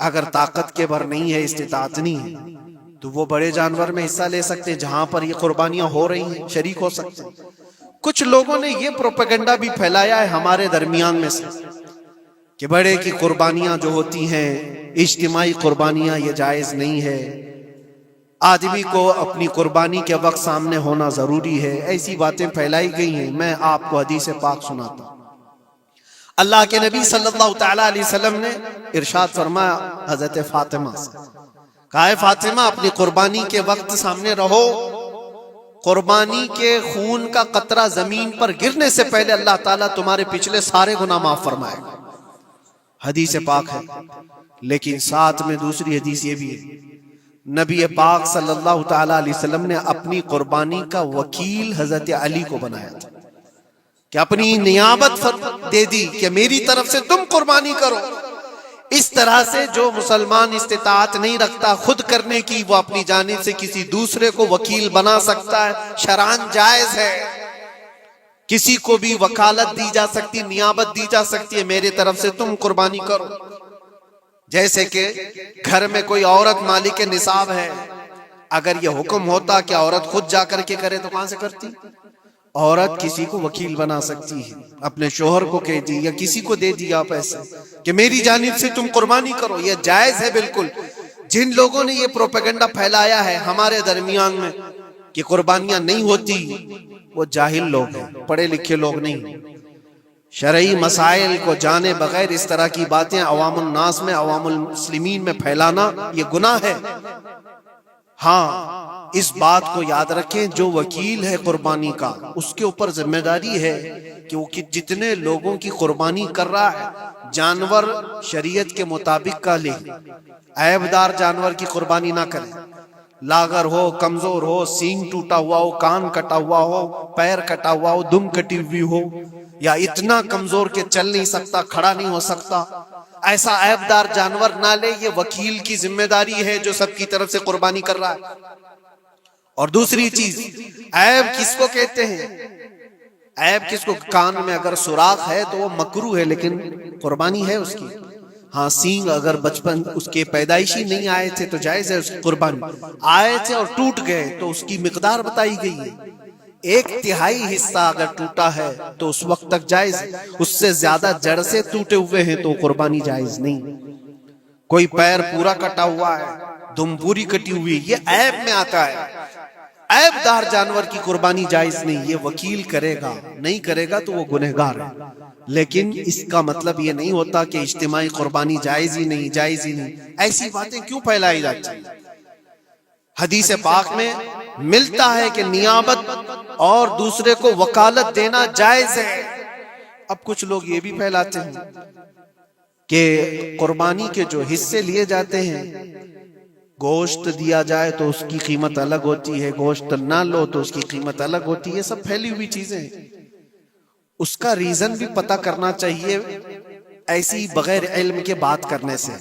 اگر طاقت کے بھر نہیں ہے، استطاعت نہیں ہے، تو وہ بڑے جانور میں حصہ لے سکتے ہیں جہاں پر یہ قربانیاں ہو رہی ہیں، شریک ہو سکتے ہیں۔ کچھ لوگوں نے یہ پروپیگنڈا بھی پھیلایا ہے ہمارے درمیان میں سے کہ بڑے کی قربانیاں جو ہوتی ہیں اجتماعی قربانیاں، یہ جائز نہیں ہے، آدمی کو اپنی قربانی کے وقت سامنے ہونا ضروری ہے۔ ایسی باتیں پھیلائی گئی ہیں۔ میں آپ کو حدیث پاک سناتا ہوں۔ اللہ کے نبی صلی اللہ تعالی علیہ وسلم نے ارشاد فرمایا حضرت فاطمہ سے، کہا ہے فاطمہ اپنی قربانی کے وقت سامنے رہو، قربانی کے خون کا قطرہ زمین پر گرنے سے پہلے اللہ تعالیٰ تمہارے پچھلے سارے گناہ معاف فرمائے گا۔ حدیث پاک ہے، لیکن ساتھ میں دوسری حدیث یہ بھی ہے، نبی پاک صلی اللہ تعالی علیہ وسلم نے اپنی قربانی کا وکیل حضرت علی کو بنایا تھا، کہ اپنی نیابت دے دی کہ میری طرف سے تم قربانی کرو۔ اس طرح سے جو مسلمان استطاعت نہیں رکھتا خود کرنے کی، وہ اپنی جانب سے کسی دوسرے کو وکیل بنا سکتا ہے، شرعاً جائز ہے۔ کسی کو بھی وکالت دی جا سکتی، نیابت دی جا سکتی ہے، میرے طرف سے تم قربانی کرو۔ جیسے کہ گھر میں کوئی عورت مالک نصاب ہے، اگر یہ حکم ہوتا کہ عورت خود جا کر کے کرے تو کہاں سے کرتی؟ عورت کسی کو وکیل بنا سکتی ہے، اپنے شوہر کو کہہ دی یا کسی کو دے دیا پیسے کہ میری جانب سے تم قربانی کرو، یہ جائز ہے بالکل۔ جن لوگوں نے یہ پروپیگنڈا پھیلایا ہے ہمارے درمیان میں کہ قربانیاں نہیں ہوتی، وہ جاہل لوگ ہیں، پڑھے لکھے لوگ نہیں۔ شرعی مسائل کو جانے بغیر اس طرح کی باتیں عوام الناس میں، عوام المسلمین میں پھیلانا یہ گناہ ہے۔ ہاں اس بات کو یاد رکھیں، جو وکیل ہے قربانی کا اس کے اوپر ذمہ داری ہے کہ وہ جتنے لوگوں کی قربانی کر رہا ہے جانور شریعت کے مطابق کا لے، عیب دار جانور کی قربانی نہ کرے، لاغر ہو، کمزور ہو، سینگ ٹوٹا ہوا ہو، کان کٹا ہوا ہو، پیر کٹا ہوا ہو، دم کٹی ہوئی ہو، یا اتنا کمزور کہ چل نہیں سکتا، کھڑا نہیں ہو سکتا، ایسا عیب دار جانور نہ لے۔ یہ وکیل کی ذمہ داری ہے جو سب کی طرف سے قربانی کر رہا ہے۔ اور دوسری چیز، عیب کس کو کہتے ہیں؟ عیب کس کو؟ کان میں اگر سوراخ ہے تو وہ مکروہ ہے لیکن قربانی ہے اس کی۔ ہاں سینگ اگر بچپن اس کے پیدائشی نہیں آئے تھے تو جائز ہے اس کی قربانی، آئے تھے اور ٹوٹ گئے تو اس کی مقدار بتائی گئی ہے، 1/3 حصہ اگر ٹوٹا ہے تو اس وقت تک جائز ہے، اس سے زیادہ جڑ سے ٹوٹے ہوئے ہیں تو قربانی جائز نہیں۔ کوئی پیر پورا کٹا ہوا ہے، دم پوری کٹی ہوئی، یہ عیب میں آتا ہے، عیب دار جانور کی قربانی جائز نہیں۔ یہ وکیل کرے گا، نہیں کرے گا تو وہ گنہگار ہے، لیکن اس کا مطلب یہ نہیں ہوتا کہ اجتماعی قربانی جائز ہی نہیں، جائز ہی نہیں۔ ایسی باتیں کیوں پھیلائی جاتی ہیں؟ حدیث پاک میں ملتا ہے کہ نیابت اور دوسرے کو وکالت دینا جائز ہے۔ اب کچھ لوگ یہ بھی پھیلاتے ہیں کہ قربانی کے جو حصے لیے جاتے ہیں، گوشت دیا جائے تو اس کی قیمت الگ ہوتی ہے، گوشت نہ لو تو اس کی قیمت الگ ہوتی ہے، یہ سب پھیلی ہوئی چیزیں ہیں۔ اس کا ریزن بھی پتہ کرنا چاہیے، ایسی بغیر علم کے بات کرنے سے۔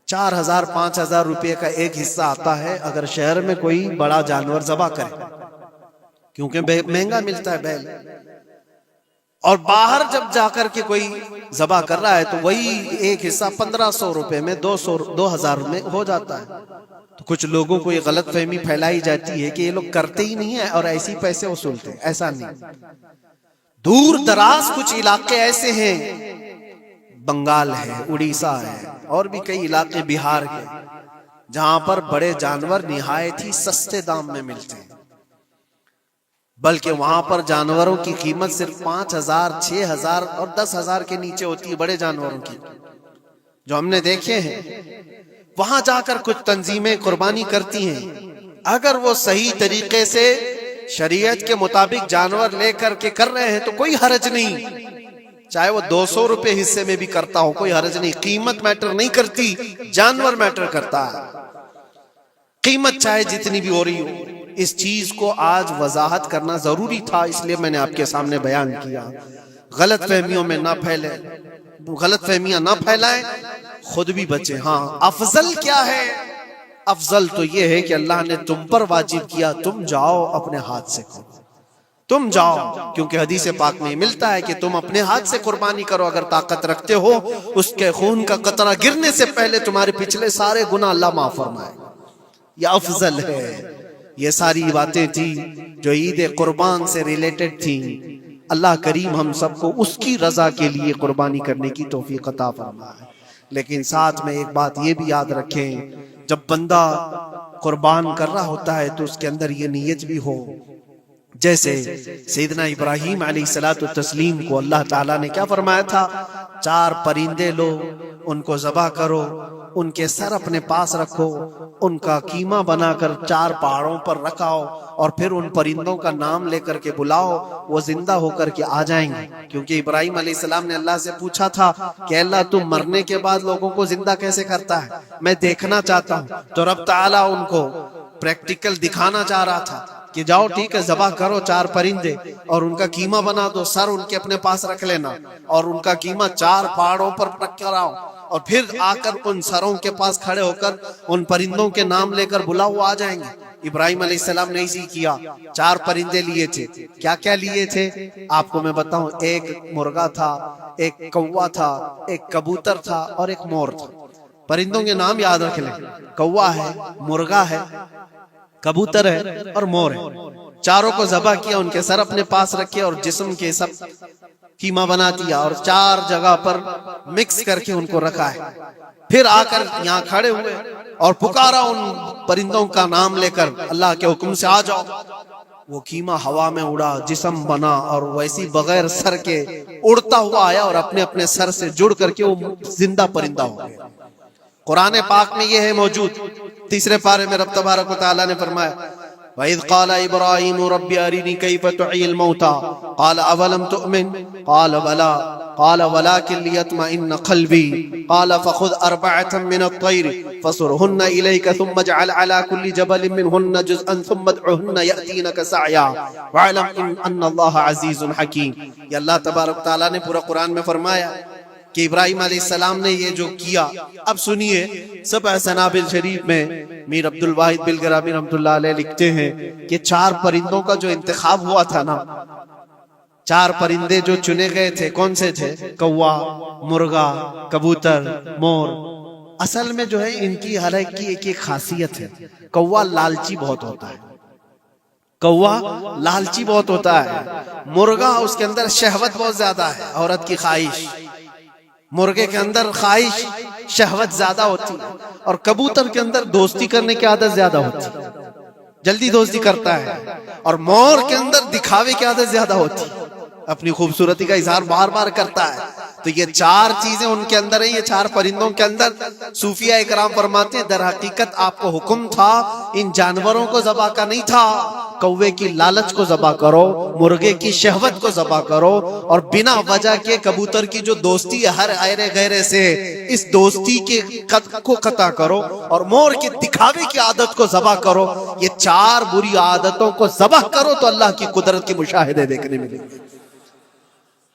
4000 5000 روپے کا ایک حصہ آتا ہے اگر شہر میں کوئی بڑا جانور ذبح کرے، کیونکہ مہنگا ملتا ہے بیل، اور باہر جب جا کر کے کوئی ذبح کر رہا ہے تو وہی ایک حصہ 1500 روپے میں 2000 میں ہو جاتا ہے۔ تو کچھ لوگوں کو یہ غلط فہمی پھیلائی جاتی ہے کہ یہ لوگ کرتے ہی نہیں ہیں اور ایسے پیسے وصولتے ہیں، ایسا نہیں۔ دور دراز کچھ علاقے ایسے ہیں، بنگال ہے، اڑیسہ ہے، اور بھی کئی علاقے بہار کے، جہاں پر بڑے جانور نہایت ہی سستے دام میں ملتے ہیں، بلکہ وہاں پر جانوروں کی قیمت صرف 5000 6000 اور 10000 کے نیچے ہوتی ہے، بڑے جانوروں کی جو ہم نے دیکھے ہیں۔ وہاں جا کر کچھ تنظیمیں قربانی کرتی ہیں، اگر وہ صحیح طریقے سے شریعت کے مطابق جانور لے کر کے کر رہے ہیں تو کوئی حرج نہیں، چاہے وہ 200 روپے حصے میں بھی کرتا ہو، کوئی حرج نہیں۔ قیمت میٹر نہیں کرتی، جانور میٹر کرتا ہے، قیمت چاہے جتنی بھی ہو رہی ہو۔ اس چیز کو آج وضاحت کرنا ضروری تھا، اس لیے میں نے آپ کے سامنے بیان کیا۔ غلط فہمیوں میں نہ پھیلے، غلط فہمیاں نہ پھیلائیں، خود بھی بچیں۔ ہاں افضل کیا ہے؟ افضل تو یہ ہے کہ اللہ نے تم پر واجب کیا، تم جاؤ اپنے ہاتھ سے کرو، تم جاؤ، کیونکہ حدیث پاک میں ملتا ہے کہ تم اپنے ہاتھ سے قربانی کرو اگر طاقت رکھتے ہو، اس کے خون کا قطرہ گرنے سے پہلے تمہارے پچھلے سارے گناہ اللہ معاف فرمائے۔ یہ افضل ہے۔ یہ ساری باتیں تھی جو عید قربان سے ریلیٹڈ تھیں۔ اللہ کریم ہم سب کو اس کی رضا کے لیے قربانی کرنے کی توفیق عطا فرمائے۔ لیکن ساتھ میں ایک بات یہ بھی یاد رکھیں، جب بندہ قربان کر رہا ہوتا ہے تو اس کے اندر یہ نیت بھی ہو، جیسے سیدنا ابراہیم علیہ الصلوۃ والتسلیم کو اللہ تعالیٰ نے کیا فرمایا تھا؟ 4 پرندے لو، ان کو ذبح کرو، ان کے سر اپنے پاس رکھو، ان کا قیمہ بنا کر 4 پہاڑوں پر رکھاؤ، اور پھر ان پرندوں کا نام لے کر کے بلاؤ، وہ زندہ ہو کر کے آ جائیں گے۔ کیونکہ ابراہیم علیہ السلام نے اللہ سے پوچھا تھا کہ اللہ تم مرنے کے بعد لوگوں کو زندہ کیسے کرتا ہے، میں دیکھنا چاہتا ہوں۔ تو رب تعالیٰ ان کو پریکٹیکل دکھانا چاہ رہا تھا کہ جاؤ ٹھیک ہے، ذبح کرو 4 پرندے اور ان کا قیمہ بنا دو، سر ان کے اپنے پاس رکھ لینا، اور ان کا قیمہ 4 پہاڑوں پر رکھ کر آؤ، اور پھر آ کر ان سروں کے پاس کھڑے ہو کر ان پرندوں کے نام لے کر بلاؤ آ جائیں گے۔ ابراہیم علیہ السلام نے اسی کیا، 4 پرندے لیے تھے۔ کیا کیا لیے تھے آپ کو میں بتاؤں، ایک مرغا تھا، ایک کوا تھا، ایک کبوتر تھا اور ایک مور تھا۔ پرندوں کے نام یاد رکھ لیں، کوا ہے، مرغا ہے، کبوتر ہے اور مور ہے۔ چاروں کو ذبح کیا، ان کے سر اپنے پاس رکھے اور جسم کے سب قیمہ بنا دیا اور 4 جگہ پر مکس کر کے ان کو رکھا ہے۔ پھر آ کر یہاں کھڑے ہوئے اور پکارا ان پرندوں کا نام لے کر، اللہ کے حکم سے آ جاؤ۔ وہ قیمہ ہوا میں اڑا، جسم بنا اور ویسی بغیر سر کے اڑتا ہوا آیا اور اپنے اپنے سر سے جڑ کر کے وہ زندہ پرندہ ہو گیا۔ قرآن پاک میں یہ ہے موجود، 3 پارے میں رب تبارک و تعالیٰ نے فرمایا وَإِذْ قَالَ إِبْرَاهِيمُ رَبِّ أَرِنِي كَيْفَ تُحْيِي الْمَوْتَى قَالَ أَوَلَمْ تُؤْمِنْ قَالَ بَلَىٰ قَالَ وَلَٰكِنْ لِيَطْمَئِنَّ قَلْبِي قَالَ فَخُذْ 4 مِنَ الطَّيْرِ فَصُرْهُنَّ إِلَيْكَ ثُمَّ اجْعَلْ عَلَىٰ كُلِّ جَبَلٍ مِّنْهُنَّ جُزْءًا ثُمَّ ادْعُهُنَّ يَأْتِينَكَ سَعْيًا وَاعْلَمْ أَنَّ اللَّهَ عَزِيزٌ حَكِيمٌ۔ یہ اللہ تبارک تعالیٰ نے پورا قرآن میں فرمایا کہ ابراہیم علیہ السلام نے یہ جو کیا۔ اب سنیے، سبع سنابل شریف میں میر عبد الواحد بلگرامی رحمۃ اللہ علیہ لکھتے ہیں کہ 4 پرندوں کا جو انتخاب ہوا تھا نا، 4 پرندے جو چنے گئے تھے، کون سے تھے؟ کوا، مرغا، کبوتر، مور۔ اصل میں جو ہے ان کی ہر ایک کی ایک خاصیت ہے۔ کوا لالچی بہت ہوتا ہے، کوا لالچی بہت ہوتا ہے۔ مرغا اس کے اندر شہوت بہت زیادہ ہے، عورت کی خواہش، مرغے کے اندر خواہش شہوت زیادہ ہوتی ہے، اور کبوتر کے اندر دوستی کرنے کی عادت زیادہ ہوتی ہے، جلدی دوستی کرتا ہے، اور مور کے اندر دکھاوے کی عادت زیادہ ہوتی ہے، اپنی خوبصورتی کا اظہار بار بار کرتا ہے۔ تو یہ 4 چیزیں ان کے اندر ہیں، یہ 4 پرندوں کے اندر۔ صوفیہ اکرام فرماتے ہیں در حقیقت آپ کو حکم تھا ان جانوروں کو ذبح کا نہیں تھا، کوے کی لالچ کو ذبح کرو، مرغے کی شہوت کو ذبح کرو، اور بنا وجہ کے کبوتر کی جو دوستی ہے ہر ایرے غیرے سے، اس دوستی کے کو قطع کرو، اور مور کی دکھاوے کی عادت کو ذبح کرو۔ یہ 4 بری عادتوں کو ذبح کرو تو اللہ کی قدرت کے مشاہدے دیکھنے ملیں گے۔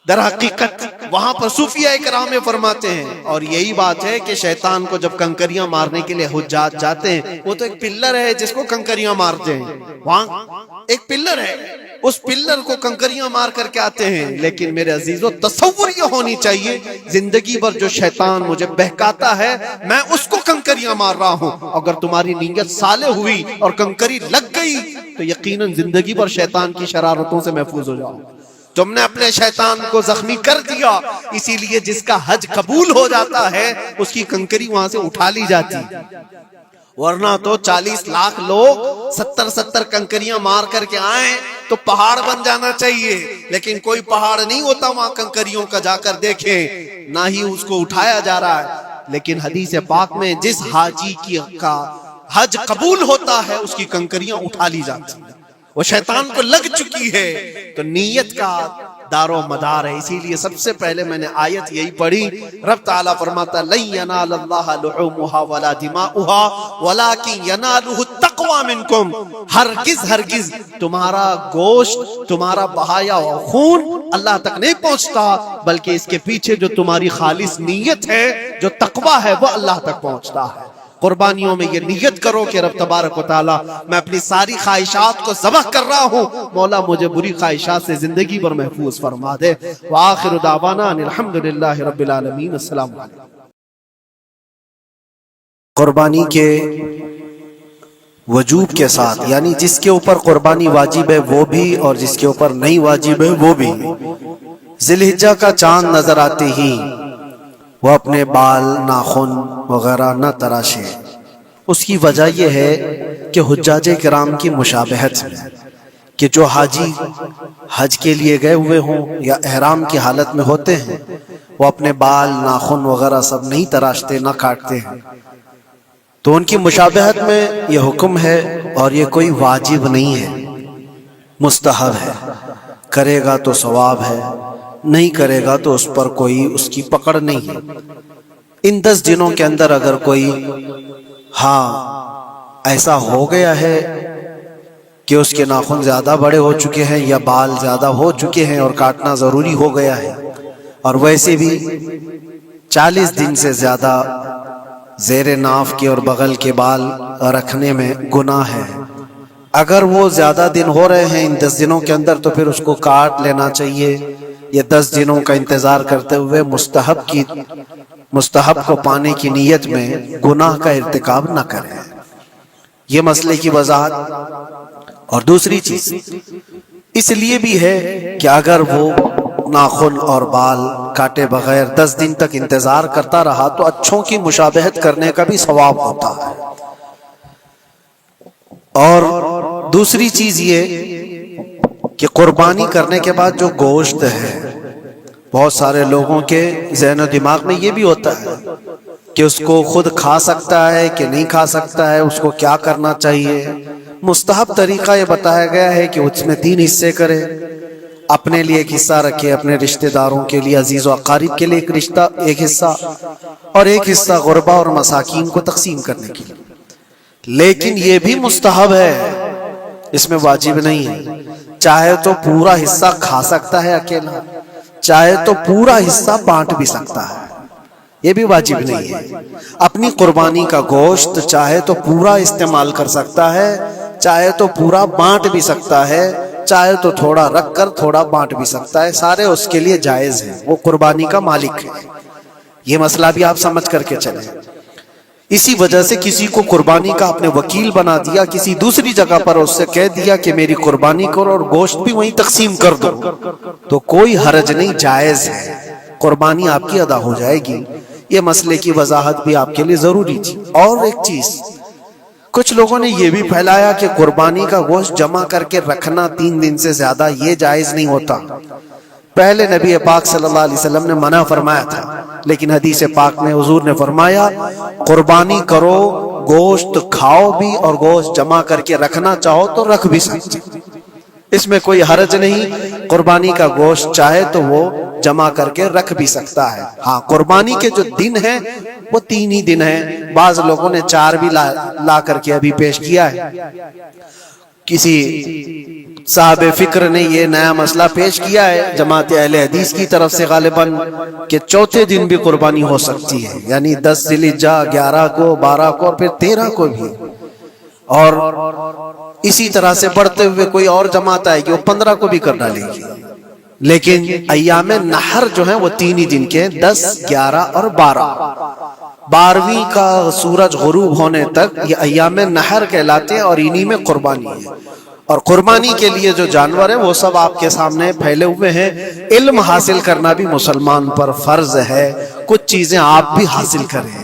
در حقیقت وہاں پر صوفیہ اکرام فرماتے ہیں، اور یہی بات ہے کہ شیطان کو جب کنکریاں مارنے کے لیے حجاج جاتے ہیں، وہ تو ایک پلر ہے جس کو کنکریاں مارتے ہیں، وہاں ایک پلر ہے، اس پلر کو کنکریاں مار کر کے آتے ہیں۔ لیکن میرے عزیزو، تصور یہ ہونی چاہیے زندگی بھر جو شیطان مجھے بہکاتا ہے میں اس کو کنکریاں مار رہا ہوں۔ اگر تمہاری نیت صالح ہوئی اور کنکری لگ گئی تو یقیناً زندگی بھر شیطان کی شرارتوں سے محفوظ ہو جاؤ۔ تم نے اپنے شیطان کو زخمی کر دیا، اسی لیے جس کا حج قبول ہو جاتا ہے اس کی کنکری وہاں سے اٹھا لی جاتی، ورنہ تو 40 لاکھ لوگ 70 کنکریاں مار کر کے آئیں تو پہاڑ بن جانا چاہیے، لیکن کوئی پہاڑ نہیں ہوتا وہاں کنکریوں کا، جا کر دیکھیں، نہ ہی اس کو اٹھایا جا رہا ہے۔ لیکن حدیث پاک میں جس حاجی کا حج قبول ہوتا ہے اس کی کنکریاں اٹھا لی جاتی ہیں، وہ شیطان کو لگ چکی ہے۔ تو نیت کا دار و مدار ہے، اسی لیے سب سے پہلے میں نے آیت یہی پڑھی، رب تعالیٰ فرماتا لن ینال اللہ لحومها ولا دماؤها ولکن ینالہ التقوی منکم، ہرگز تمہارا گوشت، تمہارا بہایا خون اللہ تک نہیں پہنچتا، بلکہ اس کے پیچھے جو تمہاری خالص نیت ہے، جو تقوی ہے، وہ اللہ تک پہنچتا ہے۔ قربانیوں میں یہ نیت کرو کہ رب تبارک و تعالی میں اپنی ساری خواہشات کو ذبح کر رہا ہوں، مولا مجھے بری خواہشات سے زندگی بھر محفوظ فرما دے۔ وآخر دعوانا ان الحمدللہ رب العالمین۔ السلام علیکم۔ قربانی کے وجوب کے ساتھ، یعنی جس کے اوپر قربانی واجب ہے وہ بھی اور جس کے اوپر نہیں واجب ہے وہ بھی، ذی الحجہ کا چاند نظر آتے ہی وہ اپنے بال، ناخن وغیرہ نہ تراشے۔ اس کی وجہ یہ ہے کہ حجاج کرام کی مشابہت ہے کہ جو حاجی حج کے لیے گئے ہوئے ہوں یا احرام کی حالت میں ہوتے ہیں وہ اپنے بال، ناخن وغیرہ سب نہیں تراشتے، نہ کاٹتے ہیں، تو ان کی مشابہت میں یہ حکم ہے، اور یہ کوئی واجب نہیں ہے، مستحب ہے۔ کرے گا تو ثواب ہے، نہیں کرے گا تو اس پر کوئی اس کی پکڑ نہیں ہے۔ ان 10 دنوں کے اندر اگر کوئی ایسا ہو گیا ہے کہ اس کے ناخن زیادہ بڑے ہو چکے ہیں یا بال زیادہ ہو چکے ہیں اور کاٹنا ضروری ہو گیا ہے، اور ویسے بھی 40 دن سے زیادہ زیر ناف کے اور بغل کے بال رکھنے میں گناہ ہے۔ اگر وہ زیادہ دن ہو رہے ہیں ان 10 دنوں کے اندر تو پھر اس کو کاٹ لینا چاہیے۔ یہ 10 دنوں کا انتظار کرتے ہوئے مستحب کو پانے کی نیت میں گناہ کا ارتکاب نہ کریں۔ یہ مسئلے کی وضاحت۔ اور دوسری چیز اس لیے بھی ہے کہ اگر وہ ناخن اور بال کاٹے بغیر 10 دن تک انتظار کرتا رہا تو اچھوں کی مشابہت کرنے کا بھی ثواب ہوتا ہے۔ اور دوسری چیز یہ کہ قربانی کرنے کے بعد جو گوشت ہے، بہت سارے لوگوں کے ذہن و دماغ میں یہ بھی ہوتا ہے کہ اس کو خود کھا سکتا ہے کہ نہیں کھا سکتا ہے، اس کو کیا کرنا چاہیے۔ مستحب طریقہ یہ بتایا گیا ہے کہ اس میں 3 حصے کرے، اپنے لیے ایک حصہ رکھے، اپنے رشتہ داروں کے لیے، عزیز و اقارب کے لیے ایک حصہ، اور ایک حصہ غربا اور مساکین کو تقسیم کرنے کے لیے۔ لیکن یہ بھی مستحب ہے، اس میں واجب نہیں ہے۔ چاہے تو پورا حصہ کھا سکتا ہے اکیلا، چاہے تو پورا حصہ بانٹ بھی سکتا ہے، یہ بھی واجب نہیں ہے۔ اپنی قربانی کا گوشت چاہے تو پورا استعمال کر سکتا ہے، چاہے تو پورا بانٹ بھی سکتا ہے، چاہے تو تھوڑا رکھ کر تھوڑا بانٹ بھی سکتا ہے، سارے اس کے لیے جائز ہیں، وہ قربانی کا مالک ہے۔ یہ مسئلہ بھی آپ سمجھ کر کے چلیں۔ اسی وجہ سے کسی کو قربانی کا اپنے وکیل بنا دیا، کسی دوسری جگہ پر اس سے کہہ دیا کہ میری قربانی کرو اور گوشت بھی وہیں تقسیم کر دو، تو کوئی حرج نہیں، جائز ہے، قربانی آپ کی ادا ہو جائے گی۔ یہ مسئلے کی وضاحت بھی آپ کے لیے ضروری تھی۔ اور ایک چیز، کچھ لوگوں نے یہ بھی پھیلایا کہ قربانی کا گوشت جمع کر کے رکھنا 3 دن سے زیادہ یہ جائز نہیں ہوتا۔ پہلے نبی پاک صلی اللہ علیہ وسلم نے منع فرمایا تھا، لیکن حدیث پاک میں حضور نے فرمایا قربانی کرو، گوشت کھاؤ بھی اور گوشت جمع کر کے رکھنا چاہو تو رکھ بھی سکتے، اس میں کوئی حرج نہیں۔ قربانی کا گوشت چاہے تو وہ جمع کر کے رکھ بھی سکتا ہے۔ ہاں، قربانی کے جو دن ہیں وہ 3 ہی دن ہیں، بعض لوگوں نے 4 بھی لا کر کے ابھی پیش کیا ہے۔ کسی صاحب فکر نے یہ نیا مسئلہ پیش کیا ہے جماعت اہل حدیث کی طرف سے غالباً کہ 4تھے دن بھی قربانی ہو سکتی ہے، یعنی 10 ذی الحجہ، 11 کو، 12 کو اور پھر 13 کو بھی۔ اور اسی طرح سے بڑھتے ہوئے کوئی اور جماعت آئے گی وہ 15 کو بھی کر ڈالے گی۔ لیکن ایام نحر جو ہیں وہ 3 ہی دن کے ہیں، 10، 11 اور 12۔ 12ویں کا سورج غروب ہونے تک یہ ایام نحر کہلاتے ہیں اور انہی میں قربانی ہے۔ اور قربانی کے لیے جو جانور ہیں وہ سب آپ کے سامنے پھیلے ہوئے ہیں۔ علم حاصل کرنا بھی مسلمان پر فرض ہے، کچھ چیزیں آپ بھی حاصل کریں،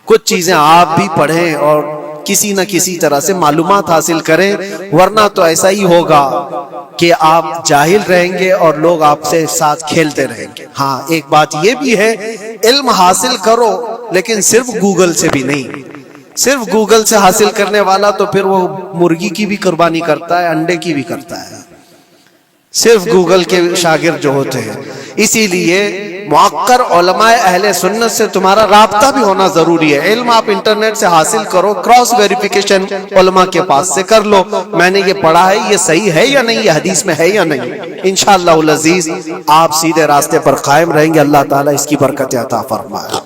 کچھ چیزیں آپ بھی پڑھیں اور کسی نہ کسی طرح سے معلومات حاصل کریں، ورنہ تو ایسا ہی ہوگا کہ آپ جاہل رہیں گے اور لوگ آپ سے ساتھ کھیلتے رہیں گے۔ ہاں، ایک بات یہ بھی ہے، علم حاصل کرو لیکن صرف گوگل سے بھی نہیں۔ صرف گوگل سے حاصل کرنے والا تو پھر وہ مرغی کی بھی قربانی کرتا ہے، انڈے کی بھی کرتا ہے، صرف گوگل کے شاگرد جو ہوتے ہیں۔ اسی لیے معقر علماء اہل سنت سے تمہارا رابطہ بھی ہونا ضروری ہے۔ علم آپ انٹرنیٹ سے حاصل کرو، کراس ویریفیکیشن علماء کے پاس سے کر لو، میں نے یہ پڑھا ہے، یہ صحیح ہے یا نہیں، یہ حدیث میں ہے یا نہیں۔ انشاءاللہ العزیز آپ سیدھے راستے پر قائم رہیں گے، اللہ تعالیٰ اس کی برکت عطا فرمائے۔